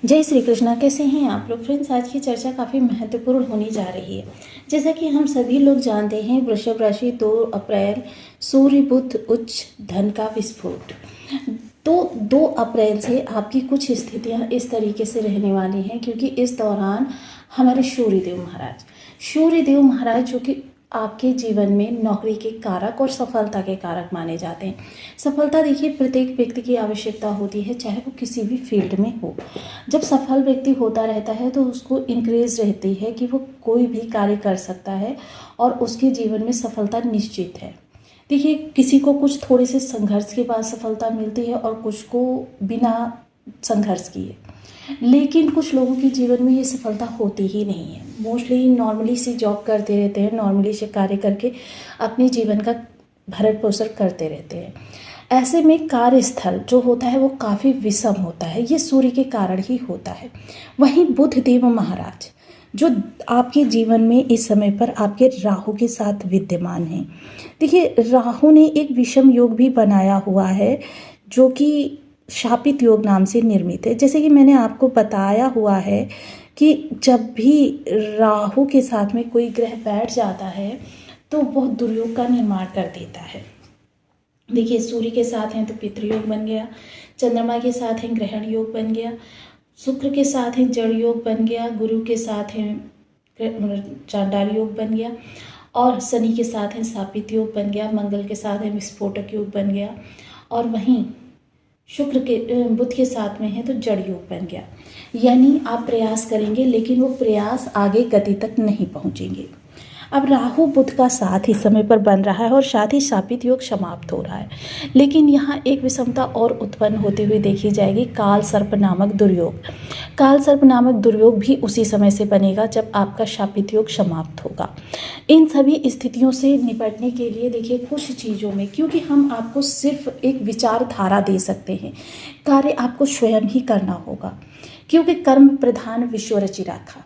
जय श्री कृष्णा। कैसे हैं आप लोग फ्रेंड्स? आज की चर्चा काफ़ी महत्वपूर्ण होने जा रही है। जैसा कि हम सभी लोग जानते हैं, वृषभ राशि 2 अप्रैल सूर्य बुध उच्च धन का विस्फोट। तो 2 अप्रैल से आपकी कुछ स्थितियां इस तरीके से रहने वाली हैं, क्योंकि इस दौरान हमारे सूर्यदेव महाराज जो कि आपके जीवन में नौकरी के कारक और सफलता के कारक माने जाते हैं। सफलता देखिए, प्रत्येक व्यक्ति की आवश्यकता होती है, चाहे वो किसी भी फील्ड में हो। जब सफल व्यक्ति होता रहता है तो उसको इंक्रेज रहती है कि वो कोई भी कार्य कर सकता है और उसके जीवन में सफलता निश्चित है। देखिए, किसी को कुछ थोड़े से संघर्ष के बाद सफलता मिलती है और कुछ को बिना संघर्ष किए, लेकिन कुछ लोगों के जीवन में ये सफलता होती ही नहीं है। मोस्टली नॉर्मली से जॉब करते रहते हैं, नॉर्मली से कार्य करके अपने जीवन का भरण पोषण करते रहते हैं। ऐसे में कार्यस्थल जो होता है वो काफ़ी विषम होता है, ये सूर्य के कारण ही होता है। वहीं बुध देव महाराज जो आपके जीवन में इस समय पर आपके राहु के साथ विद्यमान हैं। देखिए, राहु ने एक विषम योग भी बनाया हुआ है जो कि शापित योग नाम से निर्मित है। जैसे कि मैंने आपको बताया हुआ है कि जब भी राहु के साथ में कोई ग्रह बैठ जाता है तो वह दुर्योग का निर्माण कर देता है। देखिए, सूर्य के साथ हैं तो पितृयोग बन गया, चंद्रमा के साथ हैं ग्रहण योग बन गया, शुक्र के साथ हैं जड़ योग बन गया, गुरु के साथ हैं चांडाल योग बन गया, और शनि के साथ हैं शापित योग बन गया, मंगल के साथ हैं विस्फोटक योग बन गया, और वहीं शुक्र के बुध के साथ में है तो जड़ योग बन गया। यानी आप प्रयास करेंगे लेकिन वो प्रयास आगे गति तक नहीं पहुंचेंगे। अब राहु बुध का साथ इस समय पर बन रहा है और साथ ही शापित योग समाप्त हो रहा है, लेकिन यहाँ एक विषमता और उत्पन्न होते हुए देखी जाएगी, काल सर्प नामक दुर्योग। काल सर्प नामक दुर्योग भी उसी समय से बनेगा जब आपका शापित योग समाप्त होगा। इन सभी स्थितियों से निपटने के लिए देखिए, कुछ चीज़ों में, क्योंकि हम आपको सिर्फ एक विचारधारा दे सकते हैं, कार्य आपको स्वयं ही करना होगा, क्योंकि कर्म प्रधान विश्व रचि राखा।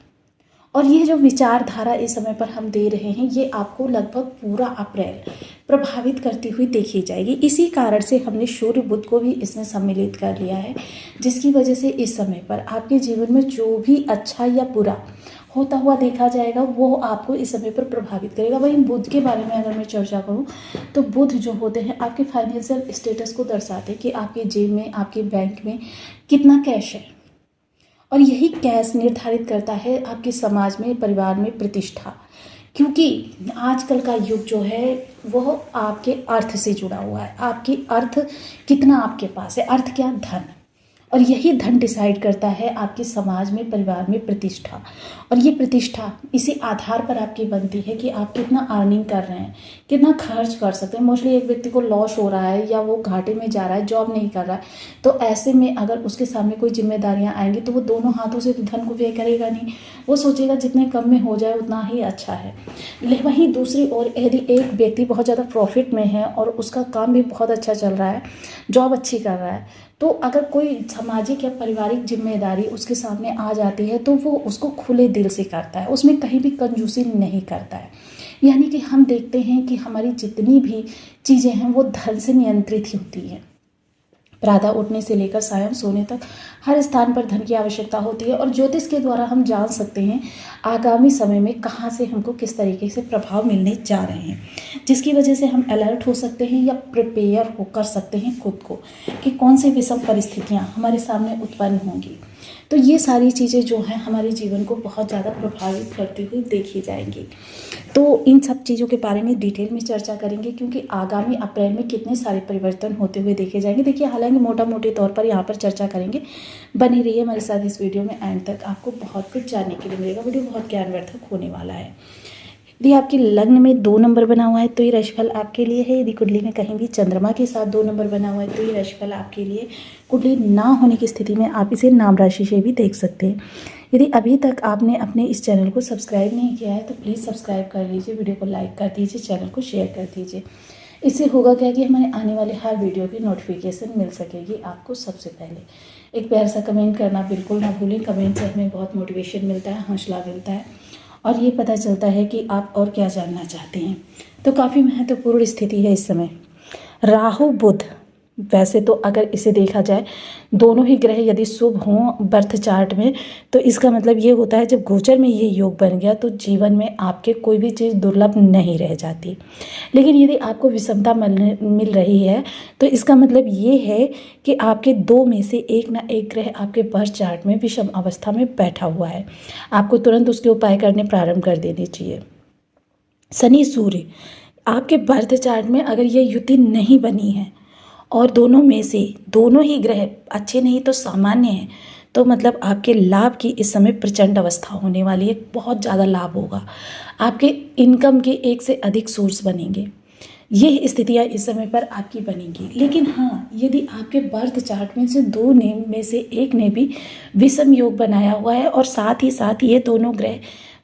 और ये जो विचारधारा इस समय पर हम दे रहे हैं, ये आपको लगभग पूरा अप्रैल प्रभावित करती हुई देखी जाएगी। इसी कारण से हमने सूर्य बुध को भी इसमें सम्मिलित कर लिया है, जिसकी वजह से इस समय पर आपके जीवन में जो भी अच्छा या बुरा होता हुआ देखा जाएगा वो आपको इस समय पर प्रभावित करेगा। वहीं बुध के बारे में अगर मैं चर्चा करूं तो बुध जो होते हैं आपके फाइनेंशियल स्टेटस को दर्शाते हैं कि आपके जेब में, आपके बैंक में कितना कैश है, और यही कैश निर्धारित करता है आपके समाज में, परिवार में प्रतिष्ठा। क्योंकि आजकल का युग जो है वह आपके अर्थ से जुड़ा हुआ है। आपकी अर्थ कितना आपके पास है, अर्थ क्या? धन। और यही धन डिसाइड करता है आपके समाज में, परिवार में प्रतिष्ठा। और ये प्रतिष्ठा इसी आधार पर आपकी बनती है कि आप कितना अर्निंग कर रहे हैं, कितना खर्च कर सकते हैं। मोस्टली एक व्यक्ति को लॉस हो रहा है या वो घाटे में जा रहा है, जॉब नहीं कर रहा है, तो ऐसे में अगर उसके सामने कोई जिम्मेदारियां आएंगी तो वो दोनों हाथों से तो धन को व्यय करेगा नहीं, वो सोचेगा जितने कम में हो जाए उतना ही अच्छा है। वहीं दूसरी ओर यदि एक व्यक्ति बहुत ज़्यादा प्रॉफिट में है और उसका काम भी बहुत अच्छा चल रहा है, जॉब अच्छी कर रहा है, तो अगर कोई सामाजिक या पारिवारिक जिम्मेदारी उसके सामने आ जाती है तो वो उसको खुले दिल से करता है, उसमें कहीं भी कंजूसी नहीं करता है। यानी कि हम देखते हैं कि हमारी जितनी भी चीज़ें हैं वो धन से नियंत्रित होती हैं। प्रातः उठने से लेकर सायं सोने तक हर स्थान पर धन की आवश्यकता होती है, और ज्योतिष के द्वारा हम जान सकते हैं आगामी समय में कहाँ से हमको किस तरीके से प्रभाव मिलने जा रहे हैं, जिसकी वजह से हम अलर्ट हो सकते हैं या प्रिपेयर हो कर सकते हैं खुद को कि कौन सी विषम परिस्थितियाँ हमारे सामने उत्पन्न होंगी। तो ये सारी चीज़ें जो हैं हमारे जीवन को बहुत ज़्यादा प्रभावित करती हुई देखी जाएंगी। तो इन सब चीज़ों के बारे में डिटेल में चर्चा करेंगे, क्योंकि आगामी अप्रैल में कितने सारे परिवर्तन होते हुए देखे जाएंगे। देखिए, हालांकि मोटा मोटे तौर पर यहाँ पर चर्चा करेंगे, बनी रहिए हमारे साथ इस वीडियो में, एंड तक आपको बहुत कुछ जानने के लिए मिलेगा। वीडियो बहुत ज्ञानवर्धक होने वाला है। यदि आपके लग्न में 2 नंबर बना हुआ है तो ये राशिफल आपके लिए है। यदि कुंडली में कहीं भी चंद्रमा के साथ 2 नंबर बना हुआ है तो ये राशिफल आपके लिए। कुंडली ना होने की स्थिति में आप इसे नाम राशि से भी देख सकते हैं। यदि अभी तक आपने अपने इस चैनल को सब्सक्राइब नहीं किया है तो प्लीज़ सब्सक्राइब कर लीजिए, वीडियो को लाइक कर दीजिए, चैनल को शेयर कर दीजिए। इससे होगा क्या कि हमारे आने वाले हर वीडियो की नोटिफिकेशन मिल सकेगी आपको सबसे पहले। एक प्यार सा कमेंट करना बिल्कुल ना भूलें। कमेंट से हमें बहुत मोटिवेशन मिलता है, हौसला मिलता है, और ये पता चलता है कि आप और क्या जानना चाहते हैं। तो काफ़ी महत्वपूर्ण स्थिति है इस समय। राहु बुध वैसे तो अगर इसे देखा जाए दोनों ही ग्रह यदि शुभ हों बर्थ चार्ट में, तो इसका मतलब ये होता है जब गोचर में ये योग बन गया तो जीवन में आपके कोई भी चीज़ दुर्लभ नहीं रह जाती। लेकिन यदि आपको विषमता मिल रही है तो इसका मतलब ये है कि आपके दो में से एक ना एक ग्रह आपके बर्थ चार्ट में विषम अवस्था में बैठा हुआ है। आपको तुरंत उसके उपाय करने प्रारंभ कर देने चाहिए। शनि सूर्य आपके बर्थ चार्ट में अगर ये युति नहीं बनी है और दोनों में से दोनों ही ग्रह अच्छे नहीं तो सामान्य हैं, तो मतलब आपके लाभ की इस समय प्रचंड अवस्था होने वाली है। बहुत ज़्यादा लाभ होगा, आपके इनकम के एक से अधिक सोर्स बनेंगे। ये स्थितियाँ इस समय पर आपकी बनेंगी। लेकिन हाँ, यदि आपके बर्थ चार्ट में से दो ने में से एक ने भी विषम योग बनाया हुआ है और साथ ही साथ ये दोनों ग्रह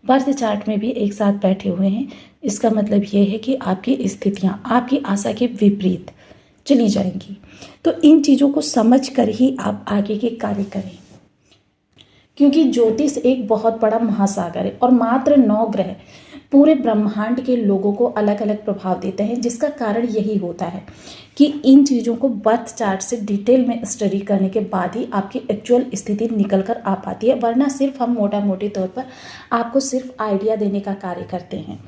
बर्थ चार्ट में भी एक साथ बैठे हुए हैं, इसका मतलब ये है कि आपकी स्थितियाँ आपकी आशा के विपरीत चली जाएंगी। तो इन चीज़ों को समझ कर ही आप आगे के कार्य करें, क्योंकि ज्योतिष एक बहुत बड़ा महासागर है और मात्र 9 ग्रह पूरे ब्रह्मांड के लोगों को अलग अलग प्रभाव देते हैं। जिसका कारण यही होता है कि इन चीज़ों को बर्थ चार्ट से डिटेल में स्टडी करने के बाद ही आपकी एक्चुअल स्थिति निकल कर आ पाती है, वरना सिर्फ हम मोटा मोटी तौर पर आपको सिर्फ आइडिया देने का कार्य करते हैं।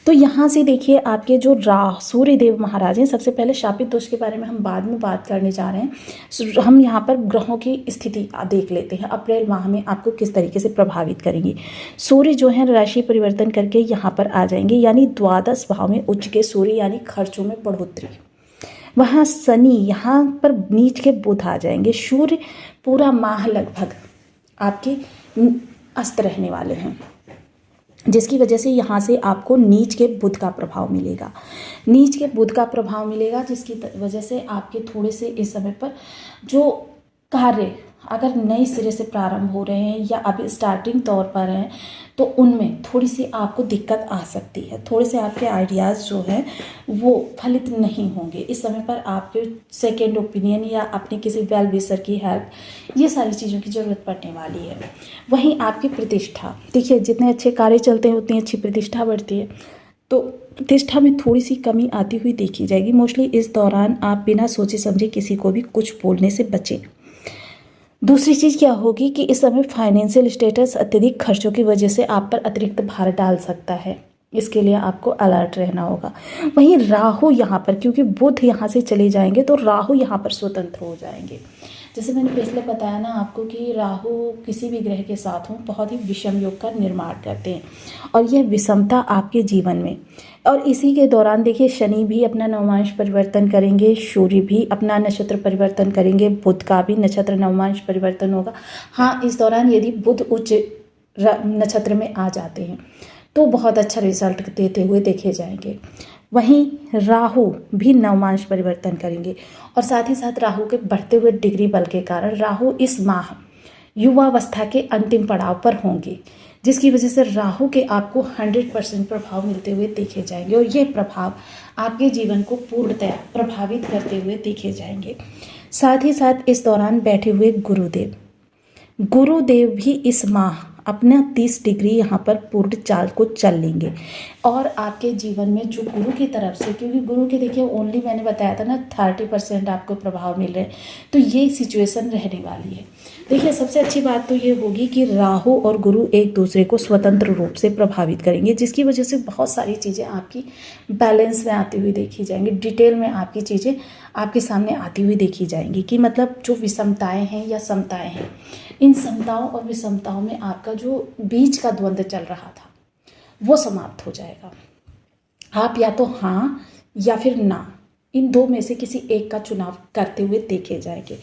तो यहाँ से देखिए आपके जो सूर्य देव महाराज हैं, सबसे पहले शापित दोष के बारे में हम बाद में बात करने जा रहे हैं। हम यहाँ पर ग्रहों की स्थिति देख लेते हैं, अप्रैल माह में आपको किस तरीके से प्रभावित करेंगी। सूर्य जो है राशि परिवर्तन करके यहाँ पर आ जाएंगे, यानी द्वादश भाव में उच्च के सूर्य, यानी खर्चों में बढ़ोतरी। वहाँ शनि, यहाँ पर नीच के बुध आ जाएंगे। सूर्य पूरा माह लगभग आपके अस्त रहने वाले हैं, जिसकी वजह से यहाँ से आपको नीच के बुध का प्रभाव मिलेगा। नीच के बुध का प्रभाव मिलेगा, जिसकी वजह से आपके थोड़े से इस समय पर जो कार्य अगर नए सिरे से प्रारंभ हो रहे हैं या अभी स्टार्टिंग तौर पर हैं, तो उनमें थोड़ी सी आपको दिक्कत आ सकती है। थोड़े से आपके आइडियाज़ जो हैं वो फलित नहीं होंगे। इस समय पर आपके सेकेंड ओपिनियन या अपने किसी वेल विशर की हेल्प, ये सारी चीज़ों की ज़रूरत पड़ने वाली है। वहीं आपकी प्रतिष्ठा, देखिए जितने अच्छे कार्य चलते हैं उतनी अच्छी प्रतिष्ठा बढ़ती है, तो प्रतिष्ठा में थोड़ी सी कमी आती हुई देखी जाएगी। मोस्टली इस दौरान आप बिना सोचे समझे किसी को भी कुछ बोलने से बचें। दूसरी चीज़ क्या होगी कि इस समय फाइनेंशियल स्टेटस अत्यधिक खर्चों की वजह से आप पर अतिरिक्त भार डाल सकता है, इसके लिए आपको अलर्ट रहना होगा। वहीं राहु यहाँ पर, क्योंकि बुध यहाँ से चले जाएंगे तो राहु यहाँ पर स्वतंत्र हो जाएंगे। जैसे मैंने पहले बताया ना आपको कि राहु किसी भी ग्रह के साथ हों बहुत ही विषम योग का निर्माण करते हैं, और यह विषमता आपके जीवन में, और इसी के दौरान देखिए शनि भी अपना नवमांश परिवर्तन करेंगे, सूर्य भी अपना नक्षत्र परिवर्तन करेंगे, बुध का भी नक्षत्र नवमांश परिवर्तन होगा। हाँ, इस दौरान यदि बुध उच्च नक्षत्र में आ जाते हैं तो बहुत अच्छा रिजल्ट देते हुए देखे जाएंगे। वहीं राहु भी नवमांश परिवर्तन करेंगे, और साथ ही साथ राहु के बढ़ते हुए डिग्री बल के कारण राहु इस माह युवावस्था के अंतिम पड़ाव पर होंगे, जिसकी वजह से राहु के आपको 100% प्रभाव मिलते हुए देखे जाएंगे, और ये प्रभाव आपके जीवन को पूर्णतः प्रभावित करते हुए देखे जाएंगे। साथ ही साथ इस दौरान बैठे हुए गुरुदेव भी इस माह अपना 30 डिग्री यहाँ पर पूर्ण चाल को चल लेंगे, और आपके जीवन में जो गुरु की तरफ से, क्योंकि गुरु के देखिए ओनली मैंने बताया था ना 30% आपको प्रभाव मिल रहे हैं, तो ये सिचुएशन रहने वाली है। देखिए सबसे अच्छी बात तो ये होगी कि राहु और गुरु एक दूसरे को स्वतंत्र रूप से प्रभावित करेंगे, जिसकी वजह से बहुत सारी चीज़ें आपकी बैलेंस में आती हुई देखी जाएंगी, डिटेल में आपकी चीज़ें आपके सामने आती हुई देखी जाएंगी कि मतलब जो विषमताएं हैं या समताएं हैं, इन समताओं और विषमताओं में आपका जो बीच का द्वंद्व चल रहा था वो समाप्त हो जाएगा। आप या तो हाँ या फिर ना, इन दो में से किसी एक का चुनाव करते हुए देखे जाएंगे।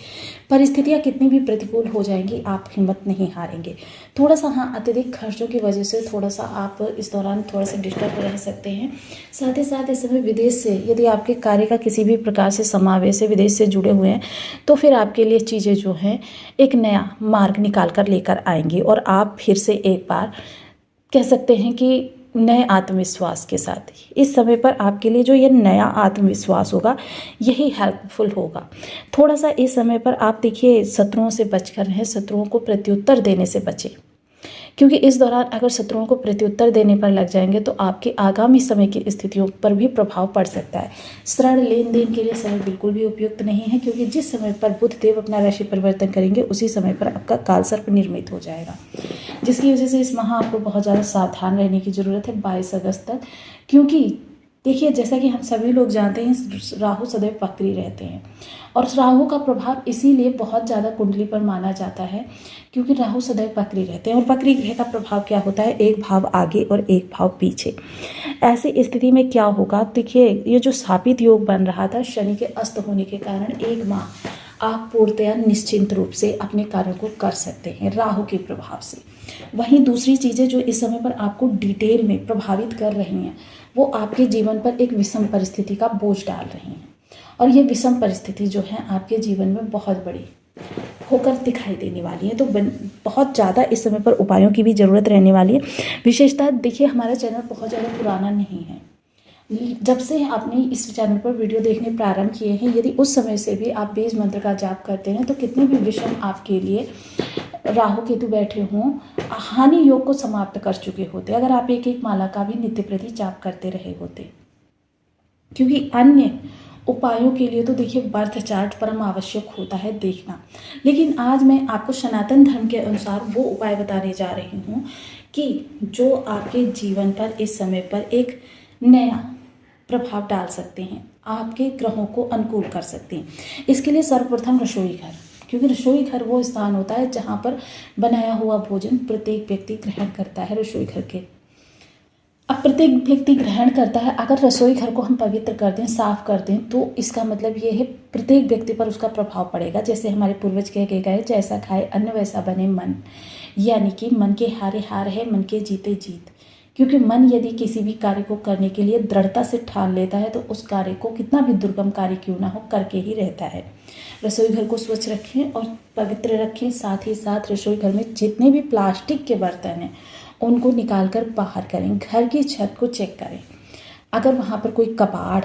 परिस्थितियाँ कितनी भी प्रतिकूल हो जाएंगी, आप हिम्मत नहीं हारेंगे। थोड़ा सा हाँ अत्यधिक खर्चों की वजह से थोड़ा सा आप इस दौरान थोड़ा सा डिस्टर्ब रह सकते हैं। साथ ही साथ इस समय विदेश से यदि आपके कार्य का किसी भी प्रकार से समावेश है, विदेश से जुड़े हुए हैं, तो फिर आपके लिए चीज़ें जो हैं एक नया मार्ग निकाल कर लेकर आएंगी, और आप फिर से एक बार कह सकते हैं कि नए आत्मविश्वास के साथ इस समय पर आपके लिए जो ये नया आत्मविश्वास होगा यही हेल्पफुल होगा। थोड़ा सा इस समय पर आप देखिए शत्रुओं से बचकर रहें, शत्रुओं को प्रत्युत्तर देने से बचें, क्योंकि इस दौरान अगर शत्रुओं को प्रत्युत्तर देने पर लग जाएंगे तो आपके आगामी समय की स्थितियों पर भी प्रभाव पड़ सकता है। ऋण लेन देन के लिए समय बिल्कुल भी उपयुक्त नहीं है, क्योंकि जिस समय पर बुध देव अपना राशि परिवर्तन करेंगे उसी समय पर आपका कालसर्प निर्मित हो जाएगा, जिसकी वजह से इस माह आपको बहुत ज़्यादा सावधान रहने की ज़रूरत है 22 अगस्त तक। क्योंकि देखिए, जैसा कि हम सभी लोग जानते हैं, राहु सदैव वक्री रहते हैं और राहु का प्रभाव इसीलिए बहुत ज़्यादा कुंडली पर माना जाता है क्योंकि राहु सदैव वक्री रहते हैं। और वक्री ग्रह का प्रभाव क्या होता है, एक भाव आगे और एक भाव पीछे। ऐसी स्थिति में क्या होगा, देखिए ये जो स्थापित योग बन रहा था शनि के अस्त होने के कारण, एक माह आप पूर्णतया निश्चिंत रूप से अपने कार्यों को कर सकते हैं राहु के प्रभाव से। वहीं दूसरी चीज़ें जो इस समय पर आपको डिटेल में प्रभावित कर रही हैं, वो आपके जीवन पर एक विषम परिस्थिति का बोझ डाल रही हैं। और ये विषम परिस्थिति जो है आपके जीवन में बहुत बड़ी होकर दिखाई देने वाली है। तो बहुत ज़्यादा इस समय पर उपायों की भी ज़रूरत रहने वाली है। विशेषतः देखिए, हमारा चैनल बहुत ज़्यादा पुराना नहीं है। जब से आपने इस चैनल पर वीडियो देखने प्रारंभ किए हैं, यदि उस समय से भी आप बीज मंत्र का जाप करते हैं तो कितने भी विषम आपके लिए राहु केतु बैठे हों, हानि योग को समाप्त कर चुके होते अगर आप एक एक माला का भी नित्य प्रति जाप करते रहे होते। क्योंकि अन्य उपायों के लिए तो देखिए बर्थ चार्ट परम आवश्यक होता है देखना, लेकिन आज मैं आपको सनातन धर्म के अनुसार वो उपाय बताने जा रही हूँ कि जो आपके जीवन पर इस समय पर एक नया प्रभाव डाल सकते हैं, आपके ग्रहों को अनुकूल कर सकते हैं। इसके लिए सर्वप्रथम रसोई घर, क्योंकि रसोई घर वो स्थान होता है जहाँ पर बनाया हुआ भोजन प्रत्येक व्यक्ति ग्रहण करता है। रसोई घर के अब प्रत्येक व्यक्ति ग्रहण करता है, अगर रसोई घर को हम पवित्र कर दें, साफ कर दें, तो इसका मतलब ये है प्रत्येक व्यक्ति पर उसका प्रभाव पड़ेगा। जैसे हमारे पूर्वज कह के गए, जैसा खाए अन्न वैसा बने मन, यानी कि मन के हारे हार है, मन के जीते जीत। क्योंकि मन यदि किसी भी कार्य को करने के लिए दृढ़ता से ठान लेता है तो उस कार्य को कितना भी दुर्गम कार्य क्यों ना हो करके ही रहता है। रसोई घर को स्वच्छ रखें और पवित्र रखें। साथ ही साथ रसोई घर में जितने भी प्लास्टिक के बर्तन हैं उनको निकाल कर बाहर करें। घर की छत को चेक करें, अगर वहाँ पर कोई कबाड़